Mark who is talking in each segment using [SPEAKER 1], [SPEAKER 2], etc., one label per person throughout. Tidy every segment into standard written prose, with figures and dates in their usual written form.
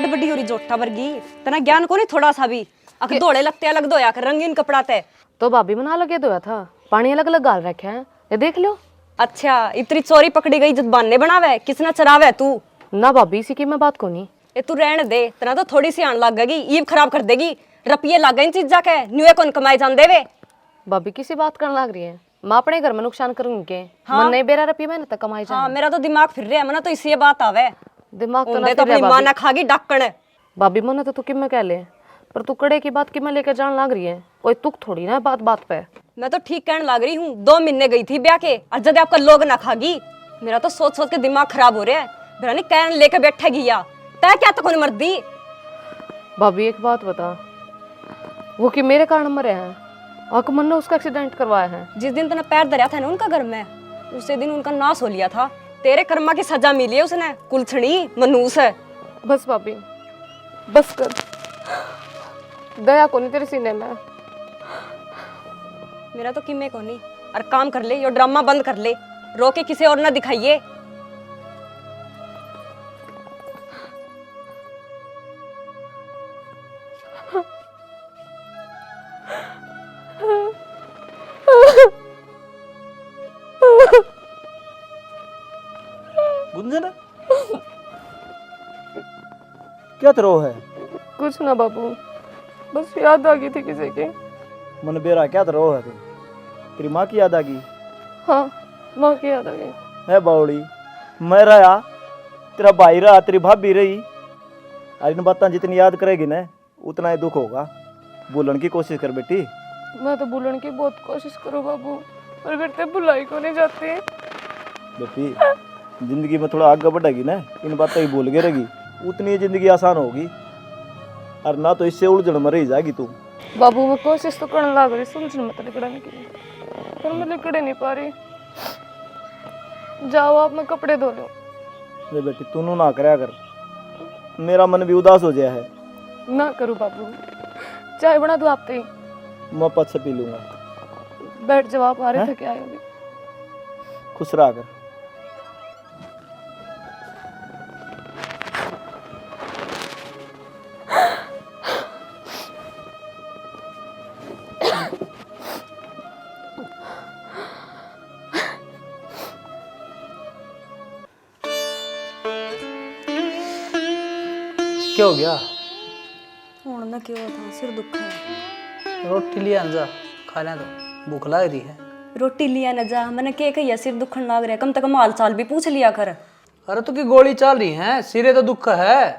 [SPEAKER 1] बड़ बड़ी हो रही जोटा वर्गी तना ज्ञान को नहीं थोड़ा सा भी अख दौड़े लगते अलग धोया कर रंगीन कपड़ा ते
[SPEAKER 2] तो भाभी मना लगे धोया था, पानी अलग अलग गाल रखे हैं, ये देख लो।
[SPEAKER 1] अच्छा इतनी चोरी पकड़ी गई जब बाने बनावे किसना चरावे तू
[SPEAKER 2] ना भाभी इसी की मैं बात को नहीं।
[SPEAKER 1] ये तू रहने दे तना तो थोड़ी सी आन लग गई ईब खराब कर देगी रपिये लग गई चीजा के न्यूए कौन कमाए जान देवे।
[SPEAKER 2] भाभी किसी बात करने लग रही है, मैं अपने घर में नुकसान करूंगी के मन नहीं बेरा रपी मैंने तक कमाई जाए।
[SPEAKER 1] हाँ मेरा तो दिमाग फिर रहा है मना तो इसी बात आवे
[SPEAKER 2] दिमाग तो
[SPEAKER 1] तो अपनी मां ना खागी डाकण
[SPEAKER 2] भाभी मन तो तू कि मैं कह ले पर तू कड़े की बात कि मैं लेकर जान लग रही है, कोई तुक थोड़ी ना बात बात पे।
[SPEAKER 1] मैं तो ठीक कहने लग रही हूँ 2 महीने गई थी ब्याह के और जब आपका लोग ना खागी मेरा तो सोच सोच के दिमाग खराब हो रहा है। मेरा नहीं कहने लेके बैठेगी या तय क्या तो कौन मर्दी।
[SPEAKER 2] भाभी एक बात बता, वो कि मेरे कारण मरे हैं और मन ने उसका एक्सीडेंट करवाया है।
[SPEAKER 1] जिस दिन तूने पैर धरा था ना उनका घर में उसी दिन उनका नाश हो लिया था। तेरे कर्मा की सजा मिली है उसने कुलछड़ी मनूस है।
[SPEAKER 2] बस भाभी बस कर, दया को नहीं तेरे सीने में।
[SPEAKER 1] मेरा तो किमे को नहीं और काम कर ले, यो ड्रामा बंद कर ले, रोके किसी और ना दिखाइए।
[SPEAKER 3] गुंजन क्या तरो है?
[SPEAKER 2] कुछ ना बाबू, बस याद आ गई थी किसी की।
[SPEAKER 3] मन बेरा क्या तरो है? तेरी माँ की याद आ गई?
[SPEAKER 2] हाँ माँ की याद आ गई
[SPEAKER 3] है बावड़ी, मैं रहा, तेरा भाई रहा, तेरी भाभी रही। और इन बातें जितनी याद करेगी ना उतना ही दुख होगा। बोलने की कोशिश कर बेटी।
[SPEAKER 2] मैं तो भूलने की बहुत कोशिश करूँ बाबू, पर फिर ते भुलाई को नहीं जाती।
[SPEAKER 3] बेटी जिंदगी में थोड़ा आगे बढ़ेगी ना, इन बातें ही भूल के रहेगी, उतनी जिंदगी आसान होगी। और ना तो इससे उलझन में रह जाएगी तू।
[SPEAKER 2] बाबू मैं कोशिश तो करने लग रही सुलझन मत लिकड़ने की, पर मैं लिकड़े नहीं पा रही। जाओ आप, मैं कपड़े धो लूं।
[SPEAKER 3] अरे बेटी तू ना कराया कर, मेरा मन भी उदास हो गया है।
[SPEAKER 2] ना करूँ बाबू, चाय बना दूं आप ही?
[SPEAKER 3] मैं पद से पी लूंगा।
[SPEAKER 2] बैठ जाओ, आप आ रहे थे क्या अभी?
[SPEAKER 3] खुश रहा कर।
[SPEAKER 4] क्या हो गया?
[SPEAKER 1] हुण ना क्यों था, सिर दुख है।
[SPEAKER 4] रोटी लिया जा खा लें तो भूख लग रही है।
[SPEAKER 1] रोटी लिया न जा, मैंने के कहिया सिर दुखन लाग रहा, कम तक हाल चाल भी पूछ लिया कर।
[SPEAKER 4] अरे तो की गोली चल रही है, सिरे तो दुख है,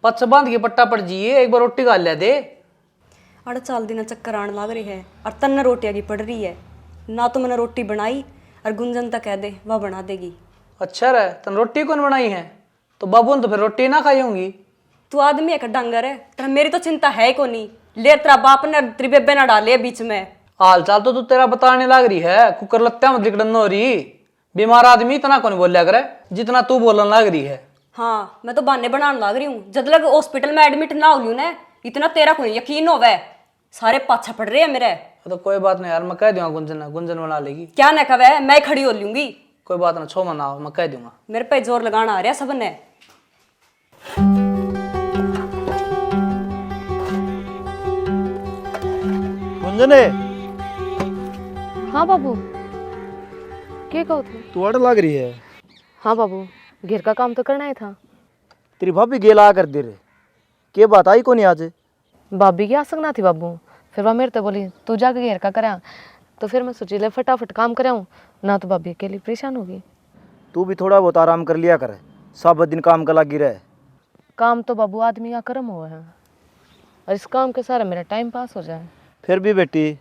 [SPEAKER 4] पच बांध के पट्टा पड़ जिए, एक बार रोटी खा लिया दे।
[SPEAKER 1] अड़ चाल दिन चक्कर आने लाग रही है और तन्ने रोटियां की पड़ रही है ना, तो मैंने रोटी बनाई और गुंजन तक कह दे वह बना देगी।
[SPEAKER 4] अच्छा रे, तन रोटी कौन बनाई है? तो बाबू ने तो फिर रोटी ना खाई होंगी।
[SPEAKER 1] तू आदमी एक डांगर है, तेरा मेरी तो चिंता है को नहीं। ले तेरा बाप ने तेरी बेबे ना डाले बीच में।
[SPEAKER 4] हाल चाल तो तू तेरा बताने लग रही है, कुकर लत्ता में लिकड़न हो रही। बीमार आदमी इतना कौन बोलिया करे जितना तू बोलने लग रही है।
[SPEAKER 1] हाँ मैं तो बहाने बनाने लग रही हूँ, जब लग हॉस्पिटल में एडमिट ना हो लूँ ना इतना तेरा कोई यकीन होवे। सारे पाछा पड़ रहे हैं मेरे।
[SPEAKER 4] तो कोई बात नहीं यार, मैं कह दूंगा गुंजन, गुंजन बना लेगी।
[SPEAKER 1] क्या न कवे, मैं खड़ी हो लूंगी।
[SPEAKER 4] कोई बात ना, छो मना, मैं कह दूंगा।
[SPEAKER 1] मेरे पे जोर लगाना आ रहा सब ने।
[SPEAKER 3] गुंजने
[SPEAKER 2] हाँ बाबू, क्या कहो थे?
[SPEAKER 3] तू अड़ लग रही है।
[SPEAKER 2] हाँ बाबू, घर का काम तो करना ही था।
[SPEAKER 3] तेरी भाभी गेला कर दे रहे, के बात आई को नहीं आज?
[SPEAKER 2] भाभी की आसंग थी बाबू, फिर वह मेरे तो बोली तू जाके घर का करा, तो फिर मैं सोची ले फटाफट काम कराऊँ ना, तो भाभी अकेली परेशान होगी।
[SPEAKER 3] तू भी थोड़ा बहुत आराम कर लिया कर, सब दिन काम का लगी रहे।
[SPEAKER 2] काम तो बाबू आदमी का कर्म हुआ है, और इस काम के सारा मेरा टाइम पास हो जाए।
[SPEAKER 3] फिर भी बेटी।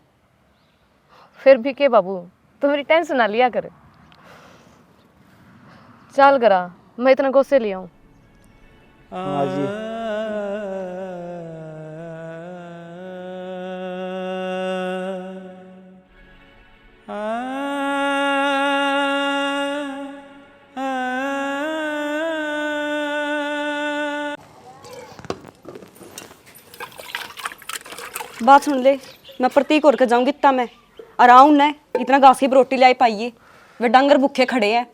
[SPEAKER 2] फिर भी के बाबू, तो मेरी टेंशन ना लिया कर। चल गरा, मैं इतना गुस्से लिया हूँ।
[SPEAKER 3] हाँ जी।
[SPEAKER 1] बात सुन ले, मैं प्रतीक और के जाऊंगी इतना मैं और आऊं न इतना घास की रोटी लाई पाइए, वे डंगर भूखे खड़े हैं।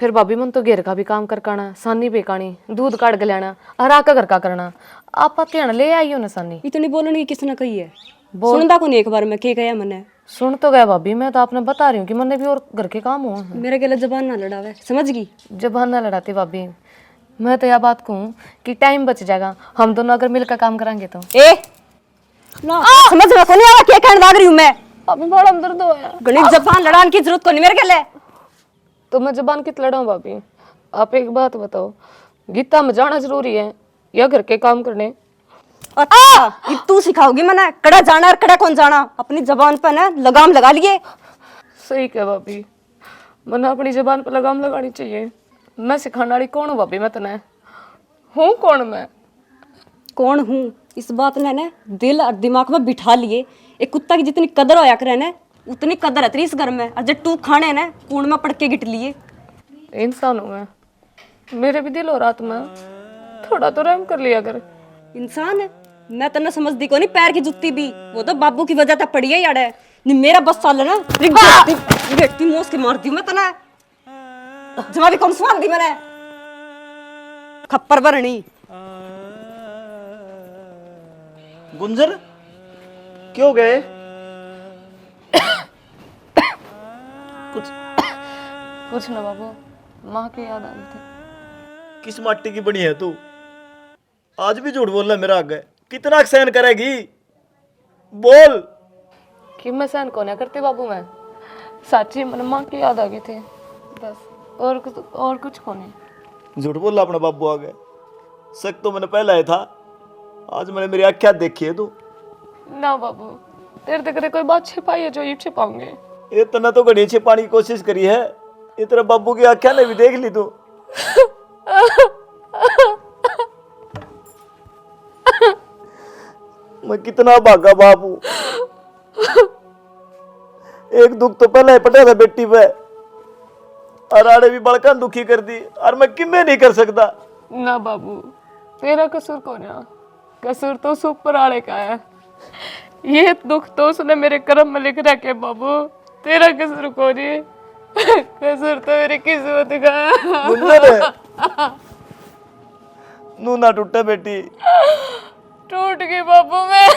[SPEAKER 2] फिर भाभी मन तो घेर का भी काम करकाना, सानी बेकानी, दूध काट के लाना, हरा का घर का करना। आप ध्यान ले आई हो ना सानी।
[SPEAKER 1] इतनी बोलने की किसने कही है? सुनता को नहीं एक बार मैं के गया मने।
[SPEAKER 2] सुन तो गया भाभी, मैं तो आपने बता रही हूँ कि मैंने भी और घर के काम हुआ है।
[SPEAKER 1] मेरे गले जबान ना लड़ावे, समझ गई?
[SPEAKER 2] जबान ना लड़ाती भाभी, मैं तो यह बात कहूँ कि टाइम बच जाएगा, हम दोनों अगर मिलकर काम करेंगे तो।
[SPEAKER 1] ए ना समझ में को नहीं आया क्या कहने लग रही हूँ मैं।
[SPEAKER 2] अभी बड़ा दर्द होया।
[SPEAKER 1] गणित जबान लड़ाने की जरूरत को नहीं मेरे गले।
[SPEAKER 2] तो मैं जबान कित लड़ाऊं भाभी? आप एक बात बताओ, गीता में जाना जरूरी है या घर के काम करने?
[SPEAKER 1] अच्छा ये तू सिखाओगी मने कड़ा जाना और कड़ा कौन जाना? अपनी जबान पर ना लगाम लगा लिए।
[SPEAKER 2] सही कह भाभी, मैंने अपनी जबान पर लगाम लगानी चाहिए। मैं सिखाने वाली कौन हूँ भाभी? मैं तने हूँ कौन? मैं
[SPEAKER 1] कौन हूँ इस बात ने ना दिल और दिमाग में बिठा लिए। एक कुत्ता की जितनी कदर होया करे ना उतनी कदर है तेरी इस घर में। और जब तू खाने ना कूड़ में पड़ के गिट लिए।
[SPEAKER 2] इंसान हूँ मैं, मेरे भी दिल और आत्मा, थोड़ा तो रहम कर लिया कर।
[SPEAKER 1] इंसान है मैं तो ना समझती को नहीं, पैर की जुत्ती भी वो तो बाबू की वजह तक पड़ी है यार। नहीं मेरा बस साल है ना बेटी मोस के मार दी मैं तना जमा भी कौन स्वाद दी मैंने खप्पर भरनी।
[SPEAKER 3] गुंजन क्यों गए?
[SPEAKER 2] कुछ ना बाबू, माँ की याद आ रही थी।
[SPEAKER 3] किस माटी की बनी है तू? आज भी झूठ बोल रहा है मेरा आगे। कितना सहन करेगी? बोल।
[SPEAKER 2] कि मैं सहन को नहीं करती बाबू, मैं साची मन माँ की याद आ गई थी बस, और कुछ को नहीं।
[SPEAKER 3] झूठ बोल रहा अपना बाबू आगे। शक तो मैंने पहला ही था, आज मैंने मेरी आँखें देखी है तू।
[SPEAKER 2] ना बाबू, तेरे तक कोई बात छिपाई है जो ये छिपाऊंगे?
[SPEAKER 3] इतना तो घड़ी छिपाने की कोशिश करी है, इतना बाबू की आँखें ने भी देख ली तू। मैं कितना भागा बाबू। एक दुख तो पहले पटा था बेटी पे, और आड़े भी बड़का दुखी कर दी, और मैं किम्मे नहीं कर सकता।
[SPEAKER 2] ना बाबू, तेरा कसूर कौन है? कसूर तो उस ऊपर वाले का है। ये दुख तो उसने मेरे कर्म में लिख रखे बाबू, तेरा कसूर कौन है? कसूर तो मेरी किस्मत का है।
[SPEAKER 3] गुंजन नू ना टूटे बेटी।
[SPEAKER 2] टूट गई बाबू मैं।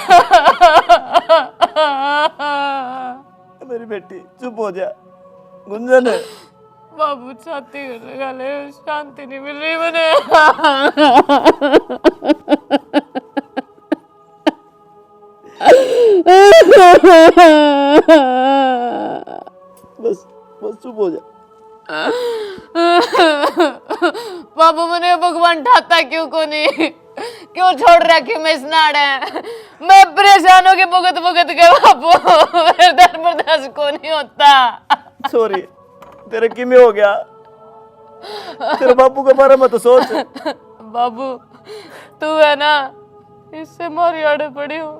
[SPEAKER 3] मेरी बेटी चुप हो जा। गुंजन
[SPEAKER 2] बाबू छाती लगा ले, शांति नहीं मिल रही मुझे।
[SPEAKER 3] बस बस चुप हो जा।
[SPEAKER 2] बाबू मैंने भगवान ठाता क्यों को नहीं? क्यों छोड़ रखी मैं इस नाड़े? मैं परेशान हो के भुगत भुगत के बाबू, मेरे दर्द बर्दाश्त को नहीं होता।
[SPEAKER 3] सॉरी, तेरे किमें हो गया? तेरे बापू के बारे में तो सोच।
[SPEAKER 2] बाबू तू है ना, इससे मोरी आड़े पड़ी हूँ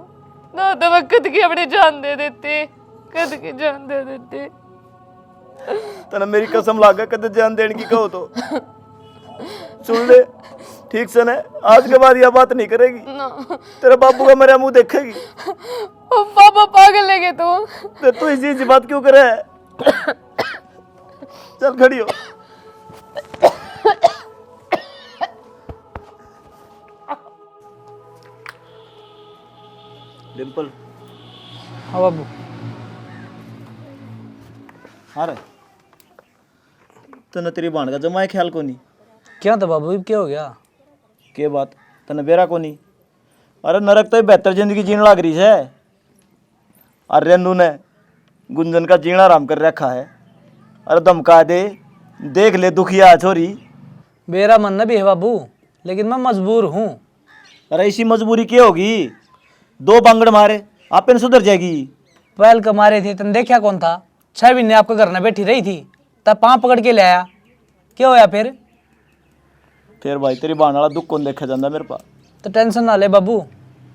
[SPEAKER 2] ना, तो मैं कद की अपनी जान दे देती, कद की जान दे देती।
[SPEAKER 3] तना मेरी कसम लागा कदे जान देने की कहो तो सुन ले ठीक से, न आज के बाद यह बात नहीं करेगी। तेरे बापू का मेरा मुंह देखेगी।
[SPEAKER 2] पापा पागल है तू?
[SPEAKER 3] तू इसी बात क्यों करे? चल खड़ी हो। डिंपल।
[SPEAKER 4] हाँ बाबू।
[SPEAKER 3] हाँ रे, तने तेरी बाण का जमाए ख्याल को नहीं?
[SPEAKER 4] क्या था बाबू, अब क्या हो गया?
[SPEAKER 3] के बात तने बेरा को नहीं? अरे नरक तो बेहतर जिंदगी जीने लग रही है। अरे रेनू ने गुंजन का जीना आराम कर रखा है। अरे धमका दे, देख ले दुखिया छोरी।
[SPEAKER 4] मेरा मन भी है बाबू, लेकिन मैं मजबूर हूँ।
[SPEAKER 3] अरे इसी मजबूरी क्या होगी? दो बांगड़ मारे आप इन सुधर जाएगी।
[SPEAKER 4] पहल कमारे थे तन देखा कौन था? 6 महीने आपके घर में बैठी रही थी, तब पाँव पकड़ के ले आया। क्या होया फिर
[SPEAKER 3] भाई तेरी बाण वाला दुख कौन देखा जाता मेरे पास?
[SPEAKER 4] तो टेंशन ना ले बाबू,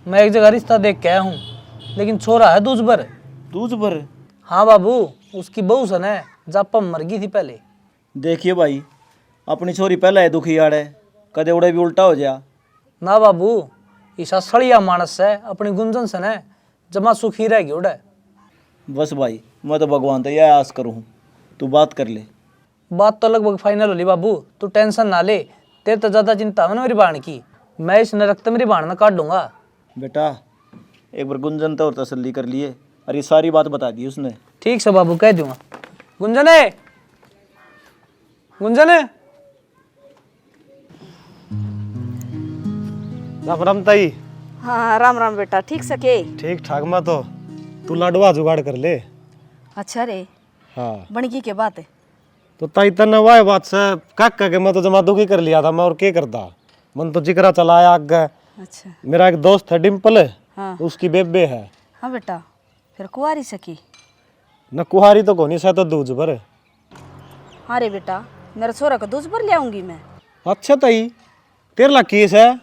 [SPEAKER 4] मैं एक जगह रिश्ता देख के आया हूँ, लेकिन छोरा है दूसबर।
[SPEAKER 3] दूसबर?
[SPEAKER 4] हाँ बाबू, उसकी बहू सन है, जापा मर गई थी पहले।
[SPEAKER 3] देखिए भाई, अपनी छोरी पहले है दुखी आड़े, कदे उड़े भी उल्टा हो जा
[SPEAKER 4] ना बाबू, ईसा सड़िया मानस है, अपनी गुंजन सन है, जमा सुखी रहेगी उड़े।
[SPEAKER 3] बस भाई, मैं तो भगवान तो यह आस करूँ, तू बात कर ले।
[SPEAKER 4] बात तो लगभग फाइनल होली बाबू, तू टेंशन ना ले। तेरे तो ज्यादा चिंता है ना मेरी बाण की, मैं इस नरक मेरी बाण में काट दूंगा।
[SPEAKER 3] बेटा एक बार गुंजन तो और तसल्ली कर लिए, और ये सारी बात बता दी उसने।
[SPEAKER 4] ठीक से बाबू कह दूंगा। गुंजन है, गुंजन है।
[SPEAKER 5] राम राम ताई।
[SPEAKER 6] हाँ राम राम बेटा, ठीक सके?
[SPEAKER 5] ठीक ठाक मैं तो, तू लाडवा जुगाड़ कर ले।
[SPEAKER 6] अच्छा रे,
[SPEAKER 5] हाँ
[SPEAKER 6] बनगी के बात है।
[SPEAKER 5] तो ताई तन्ने वाह बात से काका के मैं तो जमा दुखी कर लिया था मैं, और क्या करता। मन तो जिक्रा चलाया आगे।
[SPEAKER 6] अच्छा
[SPEAKER 5] मेरा एक दोस्त है डिम्पल,
[SPEAKER 6] हाँ
[SPEAKER 5] उसकी बेबे है।
[SPEAKER 6] हाँ बेटा, फिर कुंवारी सकी?
[SPEAKER 5] न कुहारी तो कोनी सा तो दूज भर।
[SPEAKER 6] हाँ रे बेटा, मेरे छोरा का दूज भर ले आऊंगी मैं।
[SPEAKER 5] अच्छा ताई, तेरे ला केस है?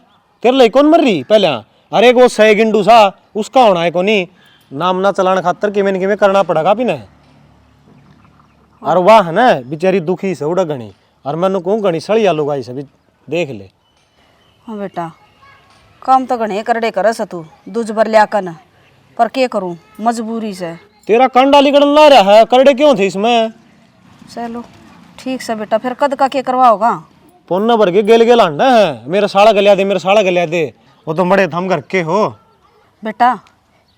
[SPEAKER 5] तेरे ला कौन मर रही पहले? अरे वो सही गिंडू सा उसका होना है कोनी, नाम ना चलाने खातर किमें करना पड़ेगा भी ना। और वाह है ना बेचारी दुखी से उड़ा गणी, और मैंने कहूँ गणी सड़िया लोग आई से भी देख ले।
[SPEAKER 6] हाँ बेटा, काम तो घणे करड़े करस तू दूज भर लिया कर, पर के करूँ मजबूरी से।
[SPEAKER 5] तेरा कंडा लिगड़न ला रहा है, करड़े क्यों थे इसमें?
[SPEAKER 6] चलो ठीक से बेटा, फिर कद का के करवाओगा?
[SPEAKER 5] पोन्ना भर के गेल गेल आंडा है, मेरा साड़ा गलिया दे, मेरा साड़ा गलिया दे। वो तो बड़े थम घर के हो
[SPEAKER 6] बेटा,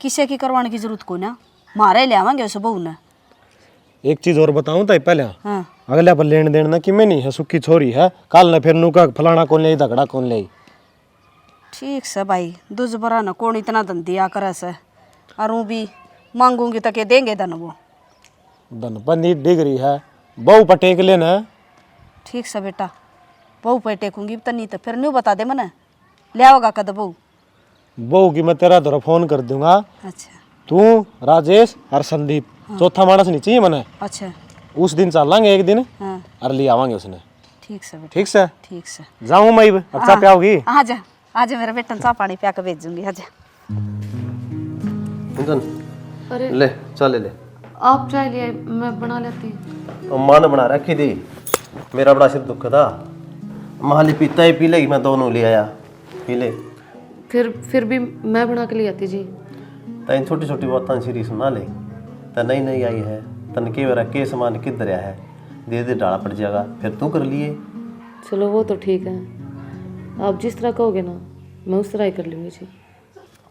[SPEAKER 6] किसे की करवाने की जरूरत को ना, मारे ले आवांगे उस बहू ने।
[SPEAKER 5] एक चीज और बताऊं ताई पहले,
[SPEAKER 6] हाँ
[SPEAKER 5] अगले पर लेन देन ना कि मैं नहीं है, सुखी छोरी है। काल न फिर नुका फलाना कौन ले झगड़ा कौन ले।
[SPEAKER 6] ठीक से भाई, दूज भरा न कौन इतना धन दिया करे से, और वो भी मांगूंगी तो के देंगे धन वो।
[SPEAKER 5] धन पंदी डिग्री है, बहु पटेक लेना।
[SPEAKER 6] ठीक से बेटा, बहू पे टेकूंगी तो नहीं तो फिर न्यू बता दे मने, ले आओगा कद बहू?
[SPEAKER 5] बहु की मैं तेरा तरफ फोन कर दूंगा।
[SPEAKER 6] अच्छा
[SPEAKER 5] तू राजेश और संदीप, चौथा मानस नहीं चाहिए मने।
[SPEAKER 6] अच्छा
[SPEAKER 5] उस दिन चलेंगे एक दिन,
[SPEAKER 6] हाँ
[SPEAKER 5] और ले आवांगे उसने।
[SPEAKER 6] ठीक से बेटा,
[SPEAKER 5] ठीक से
[SPEAKER 6] ठीक से।
[SPEAKER 5] जाऊँ मैं अच्छा पे आओगी?
[SPEAKER 6] आजा आजा, मेरा बेटा चाह पानी पिया के भेजूंगी, आजा।
[SPEAKER 2] अरे
[SPEAKER 7] ले चल ले।
[SPEAKER 2] आप चाय ले आए, मैं बना लेती हूँ।
[SPEAKER 7] और माँ ने बना रखी थी, मेरा बड़ा सिर दुख था। माली पीता ही पी लेगी, मैं दोनों ले आया, पी ले।
[SPEAKER 2] फिर भी मैं बना के ले आती जी।
[SPEAKER 7] तैन छोटी छोटी बातें सीरी सुना ले। तन नई नई आई है, तन के मेरा के सामान किधर है, धीरे धीरे डाला पड़ जाएगा, फिर तू कर लिए।
[SPEAKER 2] चलो वो तो ठीक है, आप जिस तरह कहोगे ना मैं उस तरह ही कर लूँगी जी।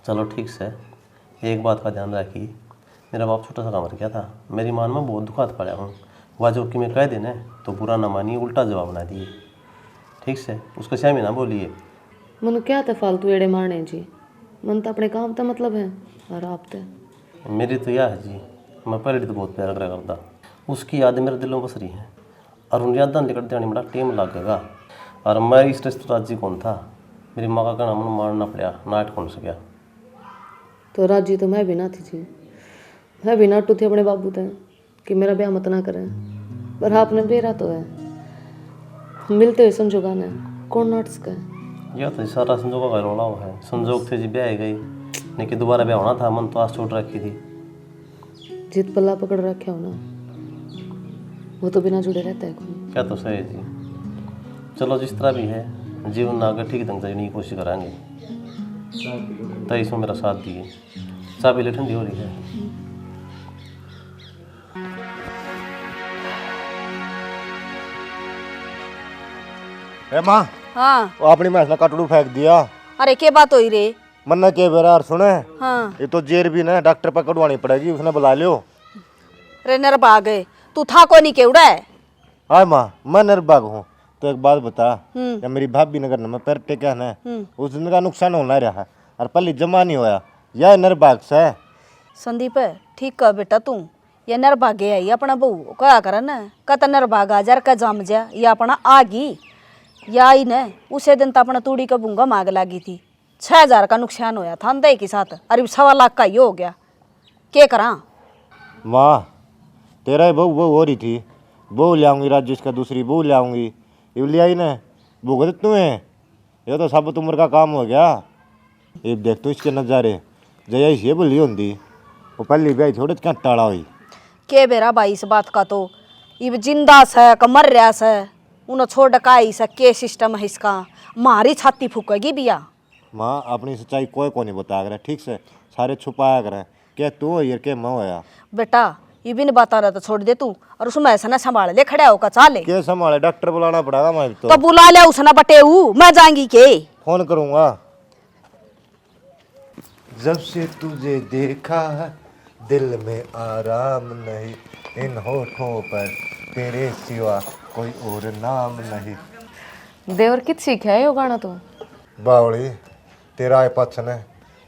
[SPEAKER 7] चलो ठीक से। एक बात का ध्यान रखी, मेरा बाप छोटा सा काम कर गया था, मेरी मान में बहुत दुखात पड़ा हूँ। वह जो कि मैं कह देना तो बुरा ना मानिए, उल्टा जवाब बना दिए। ठीक से, उसको सही में ना बोलिए।
[SPEAKER 2] मन क्या था फालतू एड़े मारने जी, मन तो अपने काम का मतलब है, और आप तो।
[SPEAKER 7] मेरी तो यह है जी, मैं पहले तो बहुत प्यार करा करता, उसकी यादें मेरे दिलों में बस रही हैं, और उन यादों निकलते आने बड़ा टाइम लगेगा। और मैं इस रिश्तेदार जी कौन था, मेरी माँ का कहना मन मारना पड़ा, नाट कौन सका।
[SPEAKER 2] तो राजी तो मैं भी ना थी जी, मैं भी नाटू थी अपने बाबू तय कि मेरा ब्याह मत ना करें, पर आपने बेरा तो है, मिलते हुए संजोगा ने कौन नाट सका है।
[SPEAKER 7] यह तो सारा संजोगों का रोला हुआ है, संजोग थे जी ब्याह गई, नहीं कि दोबारा ब्याह होना था, मन तो आस छोड़ रखी थी।
[SPEAKER 2] जित पल्ला पकड़ रखे हो ना, वो तो बिना जुड़े रहता है कोई।
[SPEAKER 7] क्या तो सही है जी। चलो जिस तरह भी है, जीवन में आगे ठीक ढंग से जीने की कोशिश कराएंगे। तो इसमें मेरा साथ दिए। चाय पी ले, ठंडी हो रही है।
[SPEAKER 5] ए माँ,
[SPEAKER 6] हाँ
[SPEAKER 5] वो अपनी भैंस ने कटड़ू फेंक दिया।
[SPEAKER 6] अरे के बात हुई रे?
[SPEAKER 5] मन्ना के बेरा और सुने,
[SPEAKER 6] हाँ
[SPEAKER 5] ये तो जेर भी ना डॉक्टर पर कटवानी पड़ेगी, उसने बुला लियो।
[SPEAKER 6] रे नरबा गए, तू था को नहीं केवड़ा है?
[SPEAKER 5] हाय माँ, मैं निर्भाग हूँ। तो एक बात बता,
[SPEAKER 6] हम्म।
[SPEAKER 5] जब मेरी भाभी नगर में पैर टेका है, उस दिन का नुकसान होना रहा, और पल्ली जमा नहीं होया, यह निर्भाग से।
[SPEAKER 6] संदीप ठीक कह बेटा, तू ये नरभागे है, ये अपना बहू क्या कर ना, कत नरभाग आ जार का जम जा, ये अपना आगी या ही न। उसे दिन तो अपना तूड़ी का बूंगा मांग लागी थी, 6,000 का नुकसान होया था अंदर के साथ, अरे 1.25 लाख का ही हो गया, क्या करा?
[SPEAKER 5] माँ, तेरा ही बहू बहू हो रही थी, बहू ले आऊँगी, राजेश का दूसरी बहू ले आऊँगी, ये ले आई ना, भुगत तुम्हें, ये तो सब उम्र का काम हो गया। ये देख तो इसके नज़ारे, जया ये बोली होंगी, वो पहली ब्याह थोड़े क्या टाड़ा हुई।
[SPEAKER 6] के बेरा भाई इस बात का तो, इब जिंदा से कमर रहा से, उन्हें छोड़ डकाई से, के सिस्टम है इसका, मारी छाती फूकेगी बिया।
[SPEAKER 5] माँ, अपनी सच्चाई कोई को नहीं बताया करे, ठीक से, सारे छुपाया करें, क्या तू हो यार, क्या मैं होया।
[SPEAKER 6] बेटा ये भी नहीं बता रहा तो छोड़ दे तू, और उसमें ऐसा ना संभाल ले, खड़ा होकर चाले
[SPEAKER 5] के संभाले? डॉक्टर बुलाना पड़ेगा मैं
[SPEAKER 6] तो बुला ले उसने बटे मैं जाएंगी के।
[SPEAKER 5] फोन करूंगा। जब से तुझे देखा दिल में आराम नहीं, इन होठों पर तेरे सिवा कोई और नाम नहीं।
[SPEAKER 2] देवर कित सीखा है यो गाना तू?
[SPEAKER 5] बावली तेरा आए पाछन है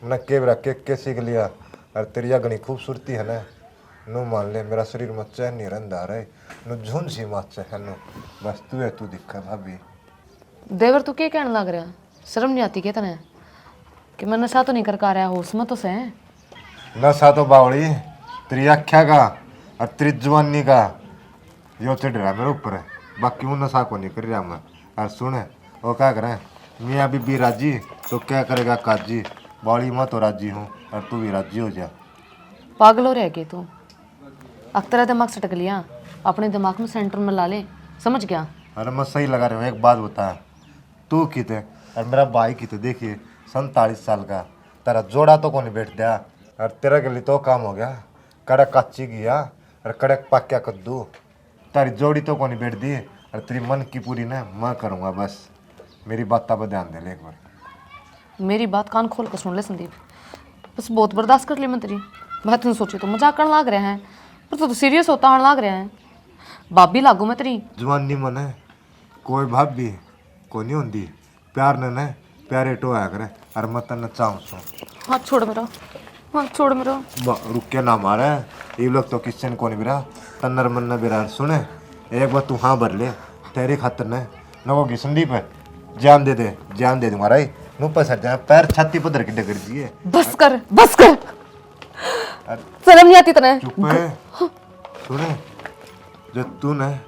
[SPEAKER 5] न केवरा के सीख लिया, और तेरी अगनी खूबसूरती है ना, नु मान ले मेरा शरीर में चैन नहीं रंधा रहे, नु झुन सी माचे है नु, बस तू है तू दिखा भाभी।
[SPEAKER 2] देवर तू क्या कहने लग रहा? शर्म नहीं आती क्या तने कि मैं नशा तो नहीं कर रहा, होश में तो से?
[SPEAKER 5] नशा तो बावली तेरी आख्या का और तेरी जवानी का यो चढ़ रहा मेरे ऊपर है, बाकी वो नशा को नहीं कर रहा मैं। और सुन वो क्या करें, मियाँ बीबी राजी तो क्या करेगा काजी, बावली मैं तो राजी हूँ और तू भी राजी हो जा।
[SPEAKER 2] पागल हो रहा है तू? अक्तरा दिमाग सटक लिया, अपने दिमाग में सेंटर में ला ले, समझ गया?
[SPEAKER 5] अरे मैं सही लगा रहा हूँ। एक बात बता, तू किते और मेरा भाई किते, देखिए 47 साल का, तेरा जोड़ा तो कौन बैठ दिया, और तेरा के लिए तो काम हो गया, कड़क कच्ची गया और कड़क पक्या कद्दू, तेरी जोड़ी तो कौन बैठ दी, और तेरी मन की पूरी ना मैं करूँगा। बस मेरी बात पर ध्यान दे ले एक बार।
[SPEAKER 2] मेरी बात कान खोल कर सुन ले संदीप, बस बहुत बर्दाश्त कर ली मैं तेरी बात। नहीं सोची तो मजाक करने लाग रहे हैं, पर तू तो सीरियस होता आने लाग रहे हैं। भाभी लागू मैं तेरी
[SPEAKER 5] जवानी मन है, कोई भाभी कोई नहीं होती, प्यार ने प्यारे टोया करे, और मैं तेन चाहूँ सो।
[SPEAKER 2] हाथ छोड़ मेरा, हाथ छोड़ मेरा।
[SPEAKER 5] रुक के ना मारे, ये लोग तो किचन को नहीं बिरा, तन्नर मन्ना बिरा। सुने एक बार तू हाँ भर ले, तेरे खातर ने नगोगी संदीप है, जान दे दूंगा राई, नुपर सर जाए पैर छाती पर धर के डगर दिए।
[SPEAKER 2] बस कर शर्म नहीं आती तने?
[SPEAKER 5] चुप है। सुने जो तू न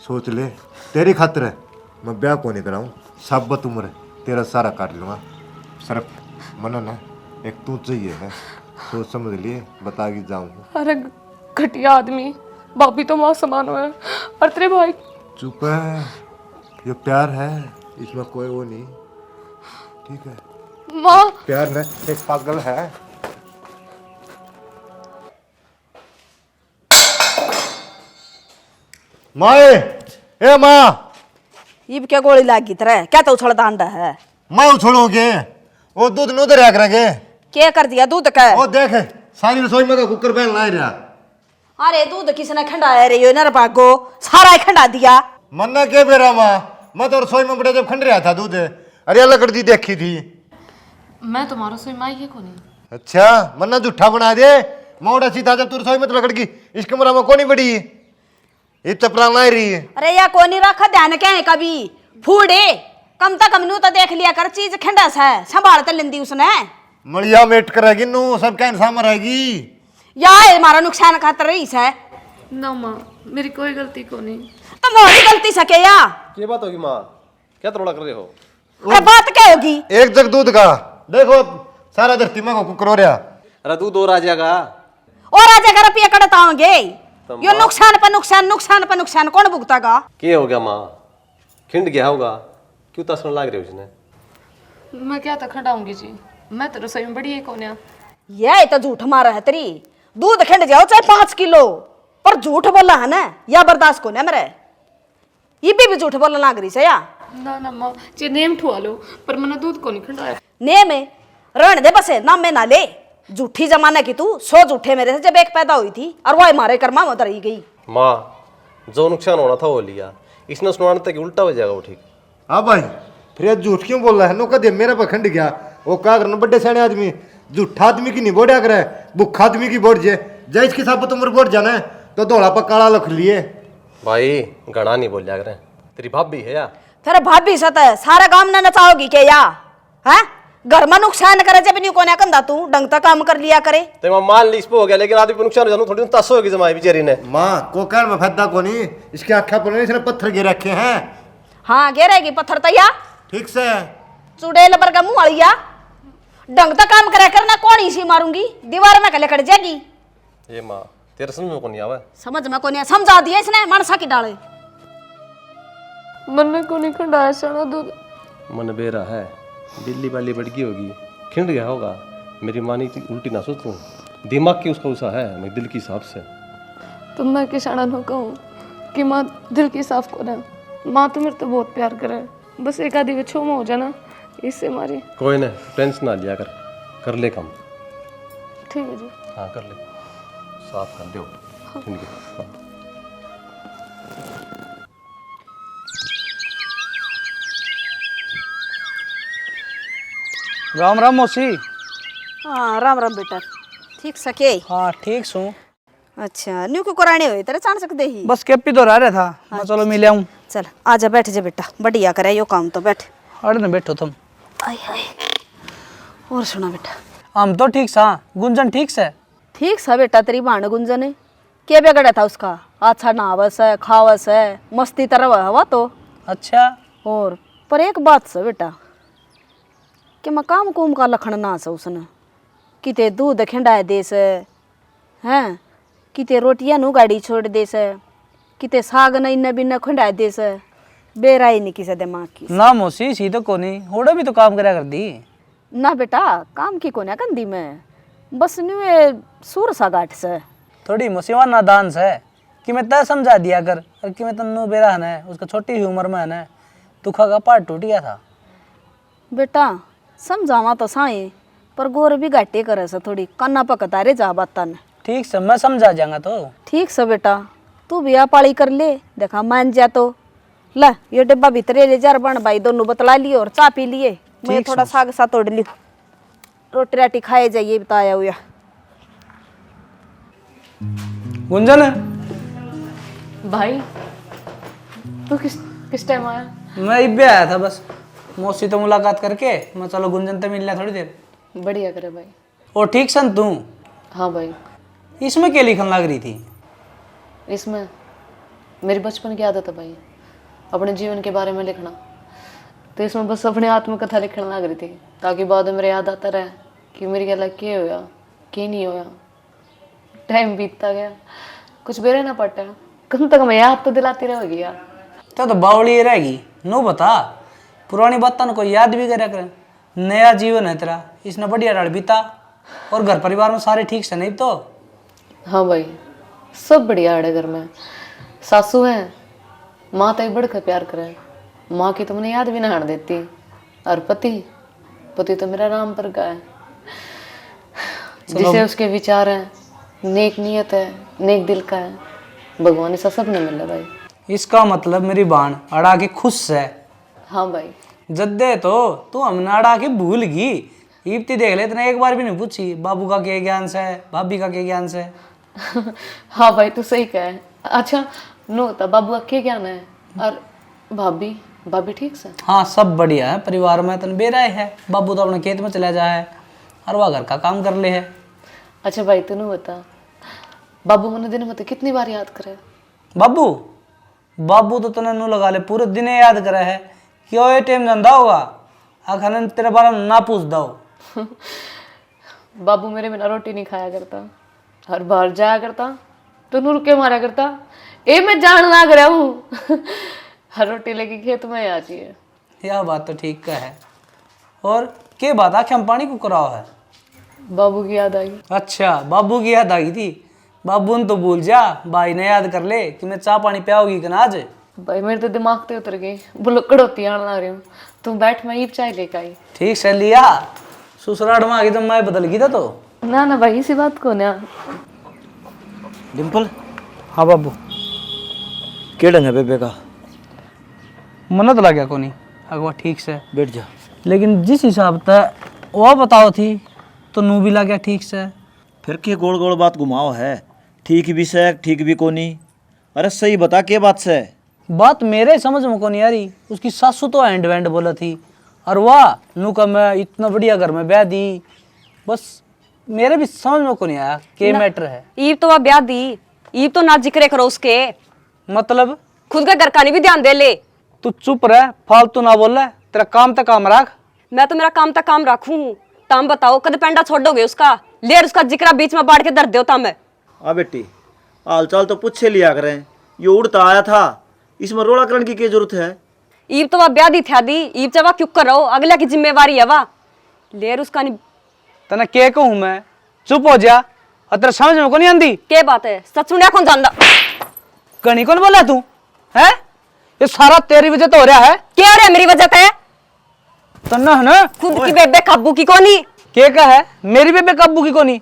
[SPEAKER 5] सोच ले, तेरी खातर है मैं ब्याह को नहीं कराऊं, सब उम्र तेरा सारा काट लूंगा, सिर्फ मन न एक तू चाहिए है, सोच समझ लिए बता के जाऊंगा।
[SPEAKER 2] अरे घटिया आदमी, भाभी तो माँ समान है, और तेरे भाई।
[SPEAKER 5] चुप है, ये प्यार है, इसमें कोई वो नहीं, ठीक है?
[SPEAKER 2] माँ
[SPEAKER 5] प्यार न एक पागल है। माए ए माँ,
[SPEAKER 6] ये भी क्या गोली लागी तरह, क्या तो उछल दांडा है?
[SPEAKER 5] मैं उछलोगे वो दूध नो दरिया करेंगे।
[SPEAKER 6] क्या कर दिया दूध का?
[SPEAKER 5] वो देख सारी रसोई में का कुकर बैल ला रहा।
[SPEAKER 6] अरे दूध किसने खंडाया रे, यो नर भागो सारा ही खंडा दिया।
[SPEAKER 5] मन्ना के बेरा माँ, मैं तो रसोई में बड़े जब खंड रहा था दूध, अरे अलग कर दी देखी थी।
[SPEAKER 2] मैं तुम्हारा सोई माई है कौन?
[SPEAKER 5] अच्छा मन्ना झूठा बना दे, मोड़ा सीधा जब तू रसोई में तो लकड़ की इस कमरा में कौन बड़ी ये चपड़ा ला रही है।
[SPEAKER 6] अरे या कोनी रखा ध्यान क्या है कभी फूडे, कम तक नू तो देख लिया कर, चीज खंडस है संभाल तो लेंदी उसने।
[SPEAKER 5] मलिया मेट करेगी नू, सब क्या इंसान रहेगी
[SPEAKER 6] या हमारा नुकसान खातर रही है
[SPEAKER 2] ना माँ, मेरी कोई गलती को नहीं।
[SPEAKER 6] तो मोरी गलती सके या
[SPEAKER 7] ये बात होगी माँ, क्या तरोड़ा कर रहे हो?
[SPEAKER 6] अरे बात क्या होगी?
[SPEAKER 5] एक जग दूध का देखो सारा धरती में कुकर हो रहा।
[SPEAKER 7] अरे दूध और आ जाएगा।
[SPEAKER 6] और राजा का रुपया कटताओगे, यो नुकसान पर नुकसान कौन भुगतागा?
[SPEAKER 7] क्या हो गया माँ, खिंड गया होगा, क्यों तसने लाग रहे हो उसने?
[SPEAKER 2] मैं क्या तक खटाऊंगी जी, मैं तो रसोई में बड़ी है कौन?
[SPEAKER 6] ये तो झूठ मारा है तेरी, दूध खंड जाओ चाहे 5 किलो, पर झूठ बोला है ना या बर्दाश्त को ना मेरे, ये भी झूठ बोलना लाग रही है या?
[SPEAKER 2] ना माँ जे नेम ठुआ लो, पर मैंने दूध को नहीं खंडाया।
[SPEAKER 6] ने में रहने दे बसे नाम में ना ले, झूठी जमाने की तू 100 झूठे मेरे से जब एक पैदा हुई थी, और वो मारे कर्मा में रही गई।
[SPEAKER 7] माँ जो नुकसान होना था वो लिया, इसने सुनाने तक उल्टा हो जाएगा वो, ठीक?
[SPEAKER 5] हाँ भाई फिर झूठ क्यों बोल रहा है? नो कदे मेरा पर खंड गया, वो क्या करना बड़े सियाने आदमी, झूठा आदमी की नहीं बोड़ा करे, भूखा आदमी की बोड़ जे, जय इसकी साबत उम्र बोड़ जाना है तो धोला पर काला लख लिए।
[SPEAKER 7] भाई घना नहीं बोल जाकर, तेरी भाभी है या?
[SPEAKER 6] फिर भाभी सत सारा काम ना नचाओगी के या? हैं घर में नुकसान करे जब नहीं कोने कंधा तू ढंग तक काम कर लिया करे।
[SPEAKER 7] तो मैं मान ली इस पे हो गया, लेकिन आदमी पे नुकसान हो जाना थोड़ी तस होगी जमाई बेचारी ने।
[SPEAKER 5] माँ कोकर में फद्दा को नहीं, इसके आख्या पर इसने पत्थर गिर रखे हैं।
[SPEAKER 6] हाँ गिरेगी पत्थर तैया,
[SPEAKER 5] ठीक से
[SPEAKER 6] चुड़ैल पर का मुंह वालिया, ढंग तक काम करे करना कौन इसी मारूंगी, दीवार में कले कट जाएगी।
[SPEAKER 7] ये माँ तेरे समझ में को नहीं आवा?
[SPEAKER 6] समझ में को नहीं समझा दिया इसने, मनसा की डाले।
[SPEAKER 2] मैंने को नहीं खंडाया सारा दूध।
[SPEAKER 7] मन बेरा है, बिल्ली बाली बढ़गी होगी, खिंड गया होगा। मेरी मानी उल्टी ना सोचूं, दिमाग की उसका उसा है, मैं दिल की हिसाब से।
[SPEAKER 2] तो मैं किसाना न कहूँ कि माँ दिल की साफ को ना, माँ तो मेरे तो बहुत प्यार करे, बस एक आधी बच्चों में हो जाना इससे हमारी।
[SPEAKER 7] कोई ना, टेंशन ना लिया कर ले काम।
[SPEAKER 2] ठीक है जी।
[SPEAKER 7] हाँ कर ले, साफ कर दो। ठीक है। हाँ।
[SPEAKER 4] राम राम मौसी।
[SPEAKER 6] हाँ राम राम बेटा, ठीक सके?
[SPEAKER 4] हाँ ठीक सू।
[SPEAKER 6] अच्छा न्यू क्यों कराने हुए तेरे चाण सकते ही?
[SPEAKER 4] बस केपी तो रह रहा था, मैं चलो मिल आऊं।
[SPEAKER 6] चल आजा बैठ जा बेटा, बढ़िया करे यो काम तो, बैठ।
[SPEAKER 4] अरे न बैठो तुम।
[SPEAKER 6] आय हाय। और सुना बेटा?
[SPEAKER 4] हम तो ठीक सा, गुंजन ठीक से?
[SPEAKER 6] ठीक सा बेटा, तेरी भाण गुंजन है क्या बिगड़ा था उसका? अच्छा नहावस है, खावस है, मस्ती तरह हवा तो।
[SPEAKER 4] अच्छा।
[SPEAKER 6] और पर एक बात से बेटा कि मैं काम कुम का लखन ना से उसने, किते दूध खिंडाए दे से हैं, किते रोटियां नु गाड़ी छोड़ दे से, किते साग न इन्ने बिन्ने खिंडाए दे से, बेराई नहीं किसे दिमाग की।
[SPEAKER 4] ना मौसी सी तो कोनी, होड़ा भी तो काम करा कर दी।
[SPEAKER 6] ना बेटा काम की कोने कंदी में, बस नुए सूर सा गाठ से।
[SPEAKER 4] थोड़ी मुसीबत नादान से कि मैं तय समझा दिया कर, और कि मैं तन्नू बेरा है ना, उसका छोटी ही उम्र में है ना, दुखा का पार्ट टूट गया था।
[SPEAKER 6] बेटा समझावा तो साई, पर गोर भी घाटे करे से थोड़ी, कन्ना पकता रे जा बाता ने।
[SPEAKER 4] ठीक से मैं समझा जाऊंगा तो।
[SPEAKER 6] ठीक से बेटा, तू भी आ पाली कर ले, देखा मान जा तो। ला ये डिब्बा भीतरे ले जा बन भाई, दोनों बतला लिए और चा पी लिए, मैं थोड़ा साग सा तोड़ लियो, रोटी राटी खाए जाइए बताया हुआ।
[SPEAKER 4] गुंजन
[SPEAKER 2] भाई तू किस टाइम आया?
[SPEAKER 4] मैं इब्बे आया था बस, मौसी तो मुलाकात करके मैं चलो गुंजन से मिल लिया थोड़ी देर।
[SPEAKER 2] बढ़िया करे भाई।
[SPEAKER 4] और ठीक सन तू?
[SPEAKER 2] हाँ भाई।
[SPEAKER 4] इसमें क्या लिखन लग रही थी?
[SPEAKER 2] इसमें मेरी बचपन की आदत है भाई, अपने जीवन के बारे में लिखना, तो इसमें बस अपने आत्मकथा लिखने लग रही थी, ताकि बाद में मेरे याद आता रहे कि मेरी गला क्या होया क्या नहीं होया। टाइम बीतता गया, कुछ बेरे ना पड़ता, कम से कम याद तो दिलाती रहेगी यार।
[SPEAKER 4] तो बावली रहेगी, नो बता पुरानी बातों को याद भी करा कर। नया जीवन है तेरा, इसने बढ़िया डाल बीता, और घर परिवार में सारे ठीक से नहीं तो?
[SPEAKER 2] हाँ भाई सब बढ़िया है घर में, सासू है, माँ तो बढ़ कर प्यार करे, माँ की तो मैंने याद भी ना आने देती, और पति तो मेरा राम पर का है, जिसे उसके विचार हैं, नेक नियत है, नेक दिल का है, भगवान ऐसा सब ने मिला भाई।
[SPEAKER 4] इसका मतलब मेरी बाण अड़ा के खुश है।
[SPEAKER 2] हाँ भाई।
[SPEAKER 4] जद्दे तो तू हमने अड़ा के भूल गई, इब्ती देख ले, इतना एक बार भी नहीं पूछी बाबू का क्या ज्ञान से, भाभी का क्या ज्ञान से।
[SPEAKER 2] हाँ भाई तू सही कहे। अच्छा नो था बाबू क्या ज्ञान है, और भाभी ठीक से?
[SPEAKER 4] हाँ सब बढ़िया है, परिवार में तन बेराय है, बाबू तो अपने खेत में चला जाए और वह घर का काम कर ले है।
[SPEAKER 2] अच्छा भाई तू बता, बाबू मैंने दिन में तो कितनी बार याद करे?
[SPEAKER 4] बाबू तो तने नू लगा ले पूरे दिन याद करे है, क्यों ये टाइम धंधा होगा आखिर तेरे बारे में ना पूछ दो।
[SPEAKER 2] बाबू मेरे बिना रोटी नहीं खाया करता, हर बार जाया करता तो नूर के मारा करता, ए मैं जान लाग रहा हूँ। हर रोटी लेके खेत में आ जाइए।
[SPEAKER 4] यह बात तो ठीक का है। और के बात आखे हम पानी को कराओ है?
[SPEAKER 2] बाबू की याद आई।
[SPEAKER 4] अच्छा बाबू की याद आ गई थी, बाबू ने तो भूल जा, भाई ने याद कर ले कि मैं चाय पानी पियाओगी कि ना आज?
[SPEAKER 2] भाई मेरे तो दिमाग पे उतर गई, बुलक्कड़ होती आने लग रही हूँ, तुम बैठ मैं ही चाय लेकर आई।
[SPEAKER 4] ठीक से लिया, ससुराल में आ गई तो मैं बदल गई था तो।
[SPEAKER 2] ना भाई इसी बात को ना।
[SPEAKER 3] डिम्पल
[SPEAKER 4] हाँ बाबू।
[SPEAKER 3] के ढंग है बेबे का?
[SPEAKER 4] मन्नत लग गया कोनी अगवा, ठीक से
[SPEAKER 3] बैठ जा।
[SPEAKER 4] लेकिन जिस हिसाब से वह बताओ थी तो नू भी लग गया ठीक से।
[SPEAKER 3] फिर के गोल गोल बात घुमाओ है, ठीक भी से ठीक भी कोनी। अरे सही बता के बात से?
[SPEAKER 4] बात मेरे समझ में कोनी आ रही, उसकी सासू तो हैंड वैंड बोला थी, और वाह नू का मैं इतना बढ़िया घर में ब्याह दी, बस मेरे भी समझ में कोनी आया के मैटर है।
[SPEAKER 1] ईब तो वह ब्याह दी, ईब तो ना जिक्र करो उसके,
[SPEAKER 4] मतलब
[SPEAKER 1] खुद का घर का नहीं भी ध्यान दे ले।
[SPEAKER 4] तू चुप रह, फालतू ना बोल रहा, तेरा काम तक काम रख।
[SPEAKER 1] मैं तो मेरा काम तक काम रखूं, तम बताओ कद पेंडा छोड़ोगे उसका, लेर उसका जिक्रा बीच में बाढ़ के दर दो तम।
[SPEAKER 3] आ बेटी हाल चाल तो पूछे लिया करें, ये उड़ता आया था, इसमें रोड़ा करने की क्या जरूरत है?
[SPEAKER 1] ईब तो वह ब्याह दी था दी, ईब जब क्यों करो, अगला की जिम्मेवारी है वाह, लेर उसका नहीं।
[SPEAKER 4] तना के कहूँ मैं, चुप हो जा और तेरे समझ में को नहीं आंदी?
[SPEAKER 1] के बात है, सच सुनिया कौन जानदा?
[SPEAKER 4] कहीं कौन बोला तू है? ये सारा तेरी वजह तो हो रहा है।
[SPEAKER 1] क्या हो रहा है मेरी वजह पे?
[SPEAKER 4] तन्ना है ना
[SPEAKER 1] खुद की बेबे काबू की कोनी।
[SPEAKER 4] के का है मेरी बेबे काबू की कोनी?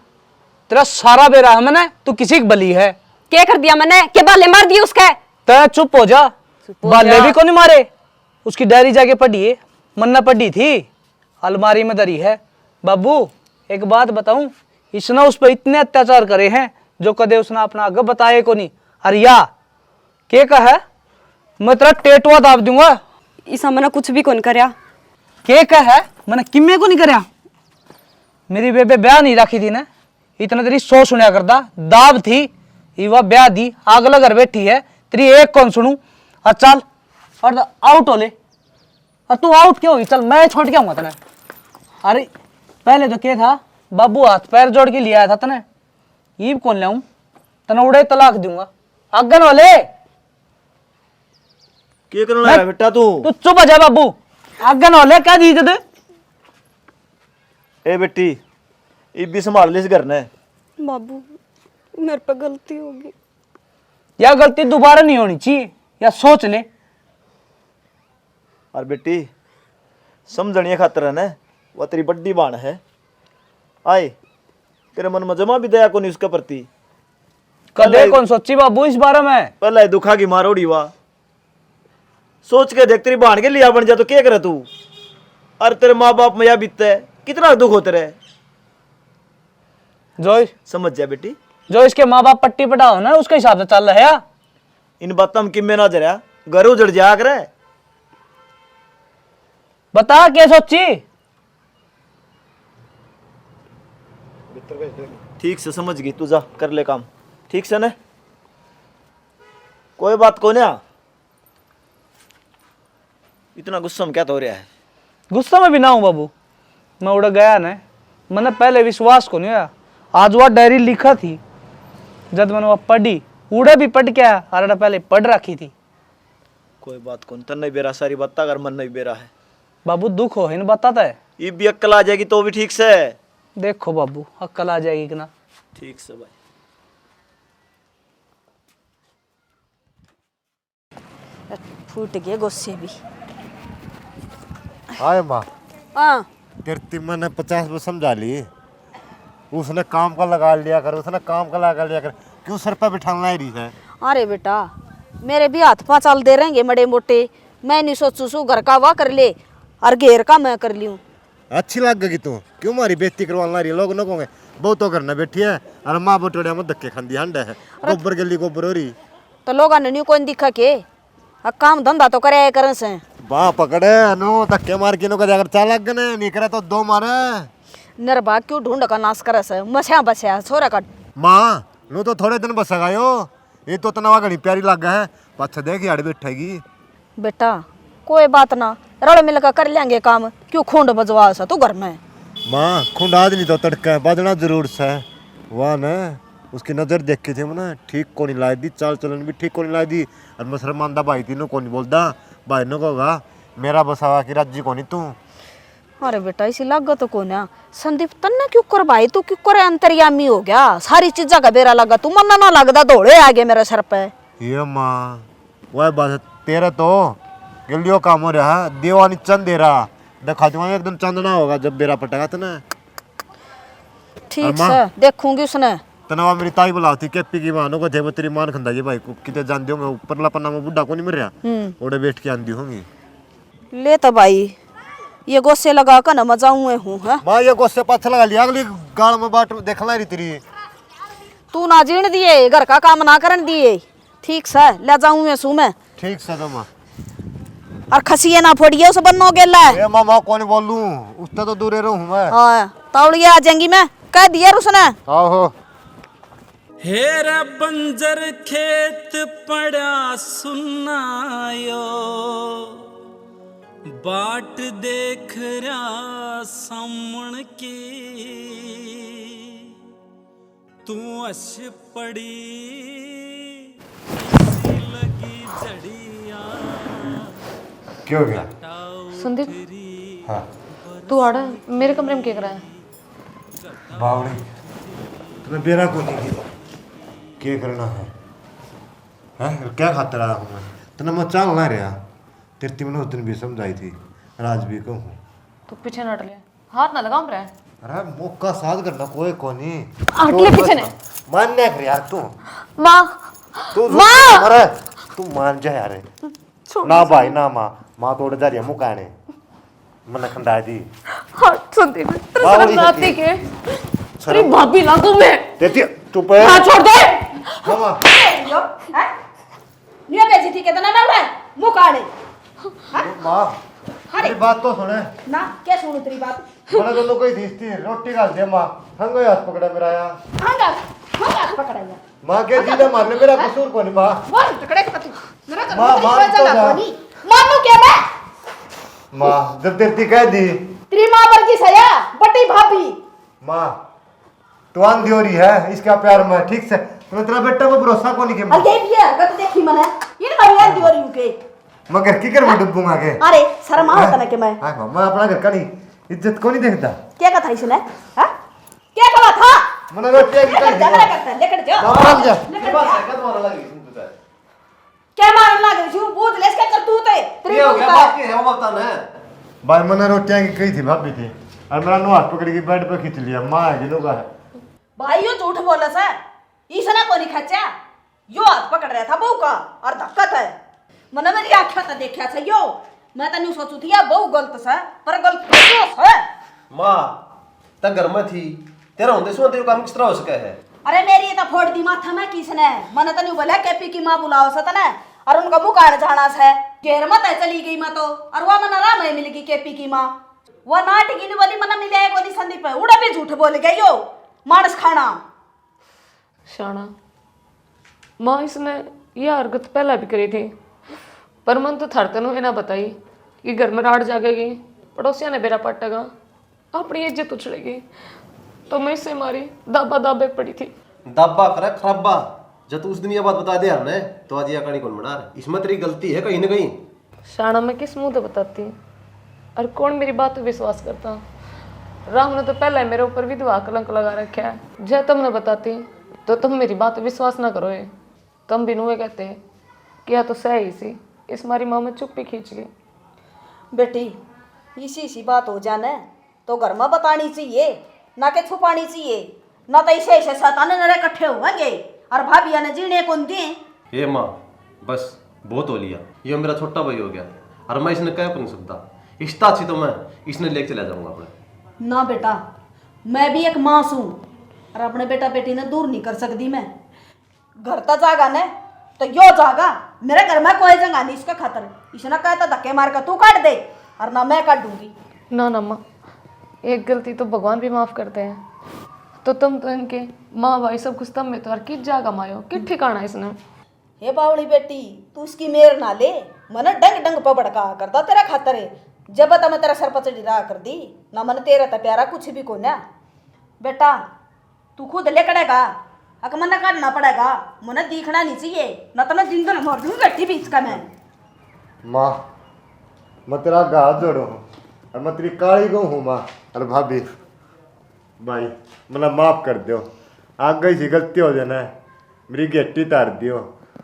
[SPEAKER 4] तेरा सारा बेरा है मैंने, तू किसी की बली है।
[SPEAKER 1] क्या कर दिया मैंने? के बाले मार दिए उसके?
[SPEAKER 4] तो चुप हो जा,
[SPEAKER 1] हो
[SPEAKER 4] बाले
[SPEAKER 1] जा।
[SPEAKER 4] भी को नहीं मारे। उसकी डायरी जाके पढ़िए, मन्ना पढ़ी थी, अलमारी में धरी है। बाबू एक बात बताऊं, इसने उस पर इतने अत्याचार करे हैं जो कदे उसने अपना आगे बताए को नहीं। अरे या के का है, मैं तेरा टेटुआ दाब दूंगा।
[SPEAKER 1] इसा मैंने कुछ भी कौन करया।
[SPEAKER 4] के का है मैंने किम्मे को नहीं करया। मेरी बेबे ब्याह नहीं रखी थी ना, इतना तेरी सो सुनया करता, दाब थी वह ब्याह दी, आगला घर बैठी है, तेरी एक कौन सुनू। और चल और आउट हो ले। और तू आउट क्यों हुई? चल मैं छोड़ के आऊंगा तने। अरे पहले तो क्या था, बाबू हाथ पैर जोड़ के लिया था तने, ये कौन लाऊं? तने उड़े तलाक दूंगा। आगन वाले
[SPEAKER 3] क्या करने लगा बेटा तू?
[SPEAKER 4] तू चुप हो जा बाबू। आगन वाले क्या दी तुझे?
[SPEAKER 3] ए बेटी, ये भी संभाल ले इस घर ने।
[SPEAKER 1] बाबू मेरे पे गलती होगी।
[SPEAKER 4] या गलती दोबारा नहीं होनी चाहिए, या सोच ले।
[SPEAKER 3] और बेटी समझनिया खातर है ना, वह तेरी बड्डी बाण है। आए तेरे मन में जमा भी दया को नहीं उसके प्रति।
[SPEAKER 4] कदे कौन सोची बाबू इस बारे में?
[SPEAKER 3] पहला ही दुखा की मारोड़ी वाह, सोच के देख तेरी बाण के लिया बन जा तो क्या करे तू? और तेरे माँ बाप में या बीतते कितना दुख होते रहे।
[SPEAKER 4] जो
[SPEAKER 3] समझ जा बेटी,
[SPEAKER 4] जो इसके माँ बाप पट्टी पटाओ ना, उसके हिसाब से चल रहा है।
[SPEAKER 3] इन बातों में किम्मे ना जरा घर उजड़ जा करे।
[SPEAKER 4] बता क्या सोची?
[SPEAKER 3] ठीक से समझ गई तू, जा कर ले काम ठीक से न, कोई बात को ना। इतना गुस्सा में क्या तो हो रहा है?
[SPEAKER 4] गुस्सा में भी ना हूं बाबू, मैं उड़ गया ना, मैंने पहले विश्वास को नहीं हुआ। आज वह डायरी लिखा थी, जब मैंने वह पढ़ी, उड़े भी पढ़ के आया, अरे पहले पढ़ रखी थी।
[SPEAKER 3] कोई बात कौन, तन नहीं बेरा सारी बात अगर मन नहीं बेरा है।
[SPEAKER 4] बाबू दुख हो इन बताता है।
[SPEAKER 3] ये भी अक्कल आ जाएगी तो भी ठीक से।
[SPEAKER 4] देखो बाबू अक्कल आ जाएगी कि ना।
[SPEAKER 3] ठीक से भाई।
[SPEAKER 6] फूट गए गुस्से भी।
[SPEAKER 5] हाय माँ,
[SPEAKER 6] हाँ
[SPEAKER 5] तेरे तिम्मा ने 50 वो समझा ली, उसने काम का लगा लिया कर, उसने काम का लगा लिया कर, क्यों सर पे बिठाना ही रही है?
[SPEAKER 6] अरे बेटा मेरे भी हाथ पाँव चल दे रहेंगे मड़े मोटे, मैं नहीं सोचू सू घर का वाह कर ले और घेर का मैं कर लूँ।
[SPEAKER 5] अच्छी लग गई तू, क्यों मारी बेइज्जती करवाना रही? लोग न कहोगे बहुत तो करना बैठी है, अरे माँ बटोड़िया में धक्के खांदी हंड है, गोबर गली गोबर हो रही
[SPEAKER 6] तो लोग नहीं कोई दिखा के काम धंधा तो करे करन से।
[SPEAKER 5] बाह पकड़े नो धक्के मार के नो का जाकर चाल लग गए, नहीं करे तो दो मारे।
[SPEAKER 6] नरबा क्यों ढूंढ का नाश करे से, मछा बचा छोरा का।
[SPEAKER 5] माँ नो तो थोड़े दिन बस गयो, ये तो तनावा घनी प्यारी लग है, पाछा देख यार बैठेगी।
[SPEAKER 6] बेटा कोई बात ना, रल मिल कर लेंगे काम, क्यों खूंड बजवा सा तू घर में।
[SPEAKER 5] माँ खुंड आज नहीं तो तड़का बजना जरूर से, वाह न उसकी नजर देख के थे मैंने, ठीक को नहीं लाई दी, चाल चलन भी ठीक को नहीं लाई दी। और मुसलमान दा भाई तीनों को नहीं बोलता, भाई नो कहोगा मेरा बसावा की राजी को नहीं तू।
[SPEAKER 6] अरे बेटा इसी लगा तो को ना संदीप तन्ने क्यों कर भाई, तू क्यों करे अंतर्यामी हो गया, सारी चीजा का बेरा लगा, तू मन ना लगदा दौड़े आगे मेरे सर पे।
[SPEAKER 5] ये माँ वह बात तेरा तो गिल्लियों काम हो रहा, दीवानी चंद दे रहा, देखा दूंगा एकदम चंदना होगा जब बेरा पटेगा तो ना।
[SPEAKER 6] ठीक से देखूंगी उसने।
[SPEAKER 5] तनावा मेरी ताई बुलाती केपी की मानो को थे वो तेरी मान खंदा जी भाई को किते जान दियोगे ऊपर ला पन्ना में बुढ़ा को नहीं मिल रहा, ओड़े बैठ के आंदी होंगी।
[SPEAKER 6] ले तो भाई ये गोसे लगा कर न मजाऊँ हूँ है।
[SPEAKER 5] माँ ये गोसे पाथ लगा लिया, अगली गाल में बाट देखला रही तेरी।
[SPEAKER 6] तू ना जीण दिए, घर का काम ना करन दिए, ठीक से ले जाऊँ सू मैं।
[SPEAKER 5] ठीक से तो माँ,
[SPEAKER 6] और खसिए ना फोड़िए उस बन्नो गेला।
[SPEAKER 5] ए माँ कौन बोलूं, उससे तो दूर रहूं मैं।
[SPEAKER 6] हाँ तौड़िए आ जाएंगी मैं, कह दिया उसने।
[SPEAKER 5] आहो
[SPEAKER 8] हेरा बंजर खेत पड़ा सुनायो, बाट देख रहा सामण की, तू अश पड़ी लगी जड़िया।
[SPEAKER 5] क्या हो गया?
[SPEAKER 2] संदीप तू आड़ा मेरे कमरे में क्या कर रहा है?
[SPEAKER 5] बावड़ी मैं बेरा को नहीं किया क्या करना है हैं क्या खातर आया हूँ मैं तना मैं चाल ना रहा तेरे ती मैंने उस दिन भी समझाई थी राज भी कहूँ
[SPEAKER 2] तू पीछे न हट ले, हाथ ना लगाओ मेरे।
[SPEAKER 5] अरे मौका साथ करना कोई कोनी
[SPEAKER 2] हट ले पीछे ने।
[SPEAKER 5] मानने कर यार तू
[SPEAKER 2] माँ
[SPEAKER 5] तू
[SPEAKER 2] माँ!
[SPEAKER 5] अरे तू मान जा यार ना भाई ना माँ माँ तोड़ जा रही है मुकाने मैंने खंडा दी
[SPEAKER 2] हट संदीप, तेरे
[SPEAKER 5] बावली
[SPEAKER 2] शर्म ना आती
[SPEAKER 5] है
[SPEAKER 2] के? तेरी भाभी लागू मैं।
[SPEAKER 5] देती चुप है
[SPEAKER 2] हाथ छोड़ दे।
[SPEAKER 5] मामा
[SPEAKER 6] निया बेजी थी कितना ना उड़ा मुकाने
[SPEAKER 5] माँ मेरी बात तो सुने
[SPEAKER 6] ना क्या सुनू तेरी बात
[SPEAKER 5] मैंने दोनों कोई थी रोटी डाल दे माँ हंगो हाथ पकड़ा मेरा यार
[SPEAKER 6] हां पकड़ाया
[SPEAKER 5] माँ के जीदा मारने मेरा कसूर कौन है माँ
[SPEAKER 6] वो टकड़े का तू मेरा कर
[SPEAKER 5] माँ, माँ, तो जा।
[SPEAKER 6] मानू क्या मैं
[SPEAKER 5] माँ जब तेरी कह दी
[SPEAKER 6] तेरी मां पर की सया बड़ी भाभी
[SPEAKER 5] माँ तू आंधी हो रही है इसका प्यार में ठीक से तूने तेरा बेटा को भरोसा कौन नहीं
[SPEAKER 6] अरे
[SPEAKER 5] किया
[SPEAKER 6] ये भी हरकत देखी मैंने ये बढ़िया दियोरी के
[SPEAKER 5] मगर की कर मैं डूबूंगा के
[SPEAKER 6] अरे शर्म आता ना कि मैं
[SPEAKER 5] हाँ माँ मैं अपना घर का नहीं इज्जत को नहीं देखता
[SPEAKER 6] क्या कहा था इसने हां क्या कहा था
[SPEAKER 5] मैंने रोटी की
[SPEAKER 6] लेकर जा मेरा करता लेकर जा
[SPEAKER 5] भाग जा
[SPEAKER 6] लेकर जा क्या मारने लगे छू पूछ ले इसका करतूत है तेरी
[SPEAKER 5] भाई मैंने रोटियां की कही थी भाभी थी और मेरा नु हाथ पकड़ के बेड पे खींच लिया माँ है गिनो का है
[SPEAKER 6] भाई यो झूठ बोला सा इसने को नहीं खचा यो हाथ पकड़ रहा था बहू का और धक्का था मैंने मेरी आंखें तो देखा था यो मैं तो नहीं सोचू थी या बहू गलत सा पर गलत क्यों है
[SPEAKER 7] माँ तक घर में थी तेरा होंदे सो तेरे काम किस तरह हो सका है?
[SPEAKER 6] अरे मेरी ये तो फोड़ दी माथा में किसने मैंने तो नहीं बोला केपी की माँ बुलाओ सा था ना और उनका मुंह काट जाना है घेर मत है चली गई मैं तो और वो मना राम है मिलेगी केपी की माँ वो नाटकी नहीं बोली मना मिले एक बोली संदीप है उड़ा भी झूठ बोल गई यो मानस खाना
[SPEAKER 2] शाना माँ इसने यह हरकत पहला भी करी थी पर मन तो थरते नु ना बताई कि घर में राट जागेगी पड़ोसिया ने बेरा पटेगा अपनी इज्जत उछड़ेगी तो मैं इससे मारी दाबा दाबे पड़ी थी।
[SPEAKER 7] दाबा करे खराबा जब तू उस दिन ये बात बता दे हमने तो आज ये कहानी कौन बना रहा है? इसमें तेरी गलती है कहीं ना कहीं।
[SPEAKER 2] शाना मैं किस मुंह से बताती और कौन मेरी बात पे विश्वास करता। राम ने तो पहले मेरे ऊपर विधवा कलंक लगा रखा है। जब तुमने बताती तो तुम मेरी बात पे विश्वास ना करो। तुम भी नुए कहते कि या तो सही सी इस मारी माँ में चुप्पी खींच गई।
[SPEAKER 6] बेटी इसी बात हो जाने तो घर में बतानी चाहिए ना के छुपानी चाहिए ना तो ऐसे ऐसे सताने नरे इकट्ठे होंगे और भाभी ने जीने कौन दी
[SPEAKER 7] ये माँ बस बहुत हो लिया ये मेरा छोटा भाई हो गया और मैं इसने कह नहीं सकता रिश्ता अच्छी तो मैं इसने लेके चला जाऊंगा अपने।
[SPEAKER 6] ना बेटा मैं भी एक माँ हूँ और अपने बेटा बेटी ने दूर नहीं कर सकती मैं घर तो जागा ने तो यो जागा मेरे घर में कोई जगह नहीं इसका खातर इसने कहता धक्के मार कर तू काट दे और ना मैं काट दूंगी
[SPEAKER 2] ना ना माँ एक गलती तो भगवान भी माफ़ करते हैं तो तुम तो इनके माँ भाई सब कुछ तब में तो और किस जागा मायो किस ठिकाना इसने।
[SPEAKER 6] हे बावड़ी बेटी तू उसकी मेर ना ले मन डंग डंग पर भड़का करता तेरा खातर है जब मैं तेरा सर पर चढ़ी रहा कर दी ना मन तेरा तो प्यारा कुछ भी को ना बेटा तू खुद ले करेगा अक मन काटना पड़ेगा मन दिखना नहीं चाहिए न तो मैं जिंदगी मोड़ दूंगी गट्टी बीच का मैं
[SPEAKER 5] माँ मैं तेरा हाथ जोड़ू और मैं तेरी काली गऊ हूँ माँ और भाभी भाई मतलब माफ कर दो आग गई सी गलती हो जाना मेरी गेटी तार दियो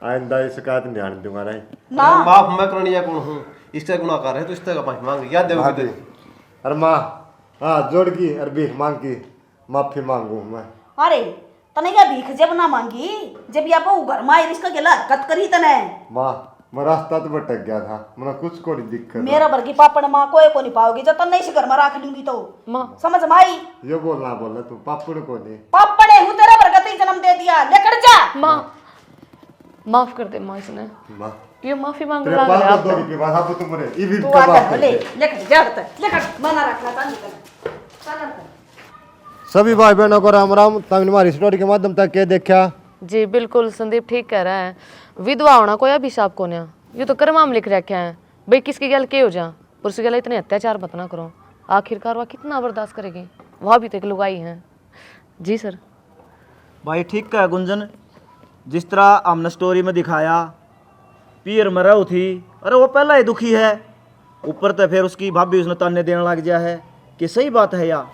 [SPEAKER 5] आइंदा इस शिकायत नहीं आने दूंगा नहीं
[SPEAKER 6] ना
[SPEAKER 7] माफ मैं करनी या कौन हूँ इसका गुनाहगार है तो इसका का माफी मांग याद देवोगे
[SPEAKER 5] भाभी और माँ हाँ जोड़ की और भीख मांग की माफी मांगू मैं
[SPEAKER 6] अरे तने क्या भीख जब ना मांगी जब या बहू घर में आई इसका गेला हरकत करी तने
[SPEAKER 5] माँ मैं रास्ता तो भटक गया था मैंने कुछ को नहीं दिक्कत
[SPEAKER 6] मेरा वर्गी पापड़ माँ कोई को नहीं पाओगी जब तन नहीं से घर में रख लूंगी तो
[SPEAKER 2] माँ
[SPEAKER 6] समझ में आई
[SPEAKER 5] ये बोलना तू पापड़ को नहीं
[SPEAKER 6] पापड़े हूँ तेरा बरगत ही जन्म दे दिया लेकर जा
[SPEAKER 2] माँ माफ कर दे माँ इसने
[SPEAKER 5] माँ
[SPEAKER 2] ये माफी मांग
[SPEAKER 5] तेरे
[SPEAKER 2] रहा है
[SPEAKER 5] पास
[SPEAKER 2] आप
[SPEAKER 5] तो 2 रुपये बाद अब तुम रे ये भी
[SPEAKER 6] तू
[SPEAKER 5] कबाब
[SPEAKER 6] आकर ले
[SPEAKER 5] करते।
[SPEAKER 6] लेकर जा लेकर मना रखना था निकल
[SPEAKER 5] सभी भाई बहनों को राम राम तमिल हमारी स्टोरी के माध्यम तक के देखा
[SPEAKER 2] जी बिल्कुल संदीप ठीक कह रहा है विधवा होना कोई अभिशाप को नहीं ये तो कर्माम लिख रखे हैं भाई किसकी गल के हो जा पुरुष गल इतने अत्याचार मत ना करो आखिरकार वह कितना बर्दाश्त करेगी वह भी तो एक लुगाई है। जी सर
[SPEAKER 3] भाई ठीक है गुंजन जिस तरह हमने स्टोरी में दिखाया पीर में रहू थी अरे वो पहला ही दुखी है ऊपर तो फिर उसकी भाभी उसने ताने देने लग गया है कि सही बात है या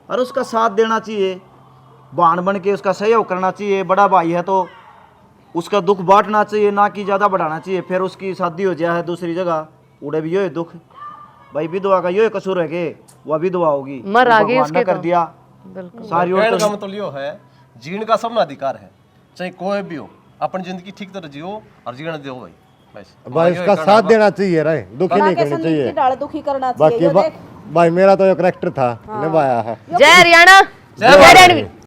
[SPEAKER 3] और उसका साथ देना चाहिए बहन बन के उसका सहयोग करना चाहिए। बड़ा भाई है तो उसका दुख बांटना चाहिए, ना कि ज़्यादा बढ़ाना चाहिए। फिर उसकी शादी हो जाए दूसरी जगह, उड़े भी यो है दुख। भाई विधवा का यो कसूर है कि वह विधवा होगी,
[SPEAKER 2] मर
[SPEAKER 3] वो
[SPEAKER 2] आगे
[SPEAKER 3] भगवान
[SPEAKER 2] उसके
[SPEAKER 3] ने कर
[SPEAKER 2] तो।
[SPEAKER 3] दिया। सारी
[SPEAKER 7] कहने का
[SPEAKER 3] औरतों
[SPEAKER 7] मतलब यो है, जीण का सबना अधिकार है, चाहे कोई भी हो, अपनी जिंदगी ठीक तरह जियो और जीने दो भाई। बस
[SPEAKER 5] भाई उसका साथ देना चाहिए रे, दुखी नहीं करनी चाहिए।
[SPEAKER 6] डाल दुखी करना
[SPEAKER 5] बाकी भाई मेरा तो एक करेक्टर था, निभाया है।
[SPEAKER 2] जय हरियाणा जय रणवीर।